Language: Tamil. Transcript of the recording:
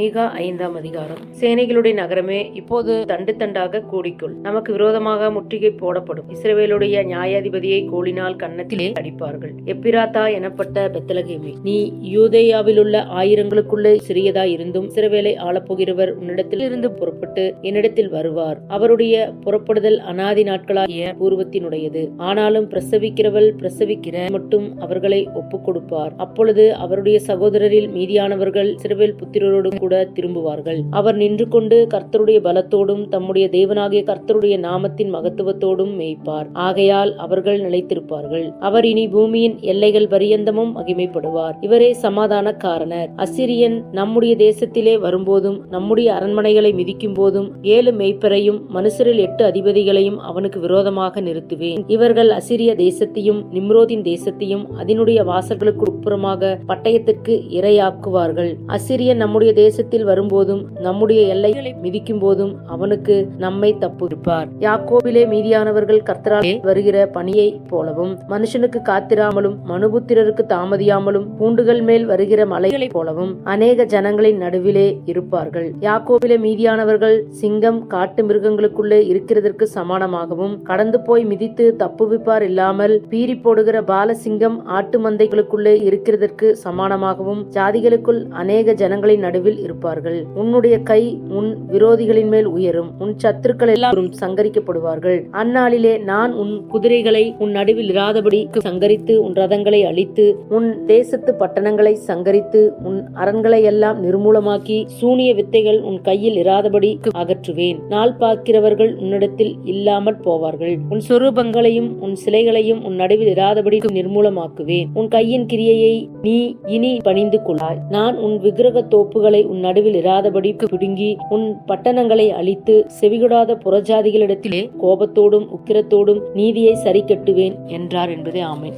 மீகா 5ஆம் அதிகாரம். சேனைகளுடைய நகரமே, இப்போது தண்டு தண்டாக கூடிக்கொள். நமக்கு விரோதமாக முற்றுகை போடப்படும். இஸ்ரவேலுடைய நியாயாதிபதியை கோலினால் கன்னத்திலே அடிப்பார்கள். எப்பிராத்தா எனப்பட்ட பெத்லகேமே, நீ யூதேயாவிலுள்ள ஆயிரங்களுக்குள்ளே சிறியதாய் இருந்தும் இஸ்ரவேலை ஆளப்போகிறவர் உன்னிடத்தில் இருந்து புறப்பட்டு என்னிடத்தில் வருவார். அவருடைய புறப்படுதல் அநாதி நாட்களாகிய பூர்வத்தினுடையது. ஆனாலும் பிரசவிக்கிறவள் பிரசவிக்கிற மட்டும் அவர்களை ஒப்புக் கொடுப்பார். அப்பொழுது அவருடைய சகோதரரில் மீதியானவர்கள் இஸ்ரவேல் புத்திரரோடும் கூட திரும்புவார்கள். அவர் நின்று கொண்டு கர்த்தருடைய பலத்தோடும் தம்முடைய தேவனாகிய கர்த்தருடைய நாமத்தின் மகத்துவத்தோடும் மேய்ப்பார். ஆகையால் அவர்கள் நிலைத்திருப்பார்கள். அவர் இனி பூமியின் எல்லைகள் பரியந்தமும் மகிமைப்படுவார். இவரே சமாதான காரணர். அசிரியன் நம்முடைய தேசத்திலே வரும்போதும் நம்முடைய அரண்மனைகளை மிதிக்கும் போதும் 7 மேய்ப்பரையும் மனுஷரில் 8 அதிபதிகளையும் அவனுக்கு விரோதமாக நிறுத்துவேன். இவர்கள் அசிரிய தேசத்தையும் நிம்ரோதின் தேசத்தையும் அதனுடைய வாசல்களுக்கு உட்புறமாக பட்டயத்துக்கு இரையாக்குவார்கள். அசிரியன் நம்முடைய தேசத்தில் வரும்போதும் நம்முடைய எல்லைகளை மிதிக்கும் போதும் அவனுக்கு நம்மை தப்புவிப்பார். யாக்கோபிலே மீதியானவர்கள் கர்த்தராலே வருகிற பணியை போலவும் மனுஷனுக்கு காத்திராமலும் மனுபுத்திரருக்கு தாமதியாமலும் பூண்டுகள் மேல் வருகிற மலைகளைப் போலவும் அநேக ஜனங்களின் நடுவிலே இருப்பார்கள். யாக்கோபிலே மீதியானவர்கள் சிங்கம் காட்டு மிருகங்களுக்குள்ளே இருக்கிறதற்கு சமானமாகவும் கடந்து போய் மிதித்து தப்புவிப்பார் இல்லாமல் பீறி போடுகிற பாலசிங்கம் ஆட்டு மந்தைகளுக்குள்ளே இருக்கிறதற்கு சமானமாகவும் ஜாதிகளுக்குள் அநேக ஜனங்களின் நடுவில் இருப்பார்கள். உன்னுடைய கை உன் விரோதிகளின் மேல் உயரும். உன் சத்துருக்கள் எல்லாரும் சங்கரிக்கப்படுவார்கள். அந்நாளிலே நான் உன் குதிரைகளை உன் நடுவில் இராதபடி சங்கரித்து உன் ரதங்களை அழித்து உன் தேசத்து பட்டணங்களை சங்கரித்து உன் அரண்களை எல்லாம் நிர்மூலமாக்கி சூனிய வித்தைகள் உன் கையில் இராதபடி அகற்றுவேன். நாள் பார்க்கிறவர்கள் உன்னிடத்தில் இல்லாமற் போவார்கள். உன் சொரூபங்களையும் உன் சிலைகளையும் உன் நடுவில் இராதபடி நிர்மூலமாக்குவேன். உன் கையின் கிரியையை நீ இனி பணிந்து கொள்ளாய். நான் உன் விக்கிரக தோப்புகளை உன் நடுவில் இராதபடி பிடுங்கி உன் பட்டணங்களை அழித்து செவிகொடாத புறஜாதிகளிடத்திலே கோபத்தோடும் உக்கிரத்தோடும் நீதியை சரி கட்டுவேன் என்றார் என்பதே ஆமென்.